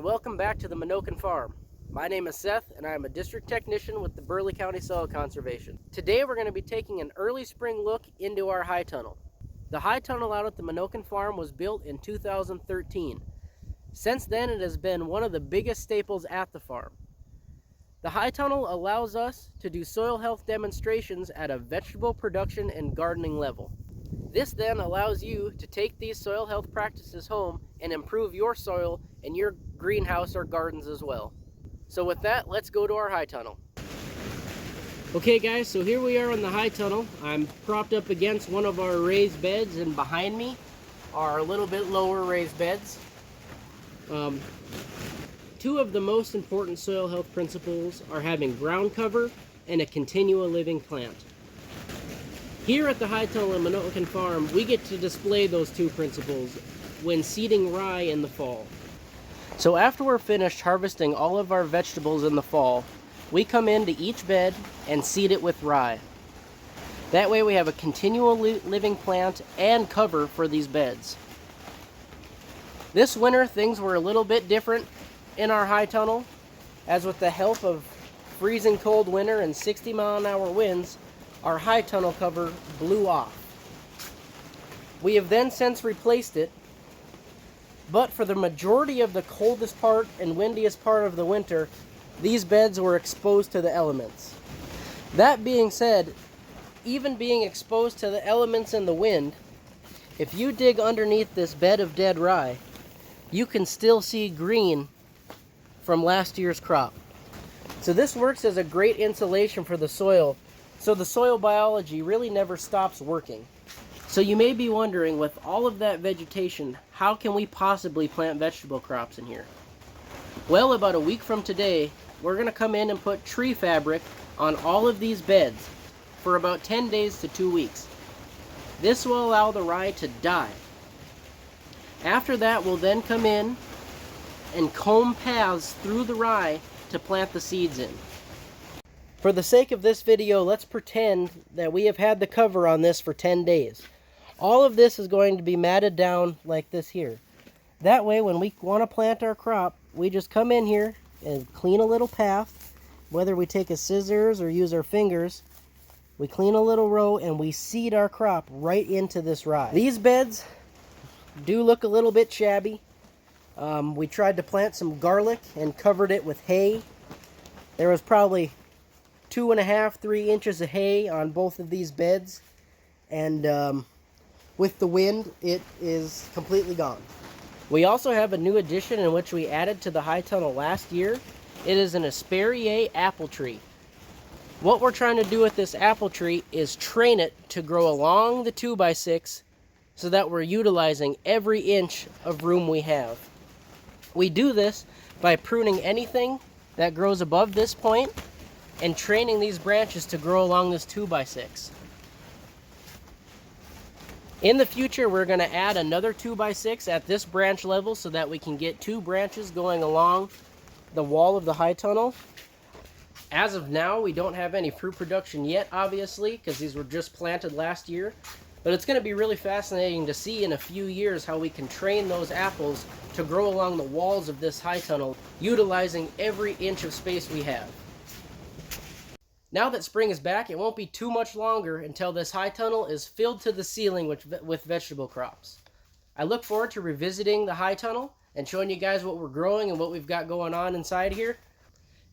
and welcome back to the Menoken farm. My name is Seth and I am a district technician with the Burleigh County Soil Conservation. Today we're going to be taking an early spring look into our high tunnel. The high tunnel out at the Menoken farm was built in 2013. Since then it has been one of the biggest staples at the farm. The high tunnel allows us to do soil health demonstrations at a vegetable production and gardening level. This then allows you to take these soil health practices home and improve your soil in your greenhouse or gardens as well. So with that, let's go to our high tunnel. Okay guys, so here we are in the high tunnel. I'm propped up against one of our raised beds, and behind me are a little bit lower raised beds. Two of the most important soil health principles are having ground cover and a continual living plant. Here at the high tunnel and Menoken farm, we get to display those two principles when seeding rye in the fall. So after we're finished harvesting all of our vegetables in the fall, we come into each bed and seed it with rye. That way we have a continual living plant and cover for these beds. This winter things were a little bit different in our high tunnel, as with the help of freezing cold winter and 60-mile-an-hour winds, our high tunnel cover blew off. We have then since replaced it, but for the majority of the coldest part and windiest part of the winter, these beds were exposed to the elements. That being said, even being exposed to the elements and the wind, if you dig underneath this bed of dead rye, you can still see green from last year's crop. So this works as a great insulation for the soil, so the soil biology really never stops working. So you may be wondering, with all of that vegetation, how can we possibly plant vegetable crops in here? Well, about a week from today, we're going to come in and put tree fabric on all of these beds for about 10 days to 2 weeks. This will allow the rye to die. After that, we'll then come in and comb paths through the rye to plant the seeds in. For the sake of this video, let's pretend that we have had the cover on this for 10 days. All of this is going to be matted down like this here. That way, when we want to plant our crop, we just come in here and clean a little path. Whether we take a scissors or use our fingers, we clean a little row and we seed our crop right into this rye. These beds do look a little bit shabby. We tried to plant some garlic and covered it with hay. There was probably 2.5 to 3 inches of hay on both of these beds, and with the wind it is completely gone. We also have a new addition in which we added to the high tunnel last year. It is an Espalier apple tree. What we're trying to do with this apple tree is train it to grow along the 2x6 so that we're utilizing every inch of room we have. We do this by pruning anything that grows above this point and training these branches to grow along this 2x6. In the future, we're going to add another 2x6 at this branch level so that we can get 2 branches going along the wall of the high tunnel. As of now, we don't have any fruit production yet, obviously, because these were just planted last year. But it's going to be really fascinating to see in a few years how we can train those apples to grow along the walls of this high tunnel, utilizing every inch of space we have. Now that spring is back, it won't be too much longer until this high tunnel is filled to the ceiling with vegetable crops. I look forward to revisiting the high tunnel and showing you guys what we're growing and what we've got going on inside here,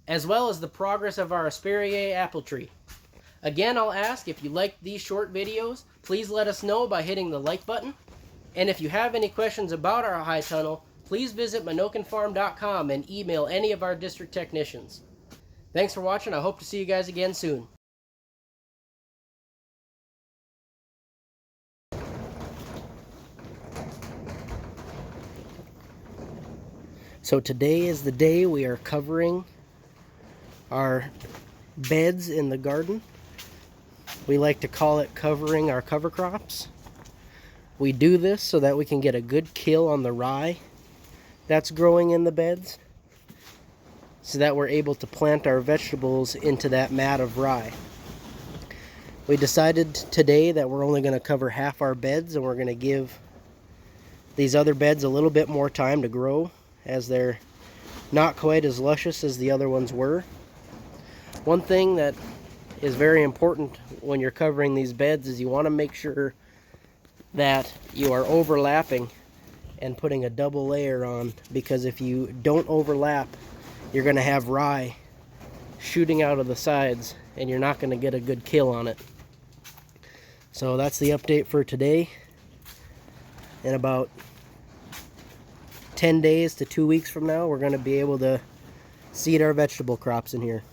as well as the progress of our Espalier apple tree. Again, I'll ask, if you like these short videos, please let us know by hitting the like button. And if you have any questions about our high tunnel, please visit menokenfarm.com and email any of our district technicians. Thanks for watching. I hope to see you guys again soon. So today is the day we are covering our beds in the garden. We like to call it covering our cover crops. We do this so that we can get a good kill on the rye that's growing in the beds, so that we're able to plant our vegetables into that mat of rye. We decided today that we're only going to cover half our beds, and we're going to give these other beds a little bit more time to grow as they're not quite as luscious as the other ones were. One thing that is very important when you're covering these beds is you want to make sure that you are overlapping and putting a double layer on, because if you don't overlap, you're going to have rye shooting out of the sides and you're not going to get a good kill on it. So that's the update for today. In about 10 days to 2 weeks from now, we're going to be able to seed our vegetable crops in here.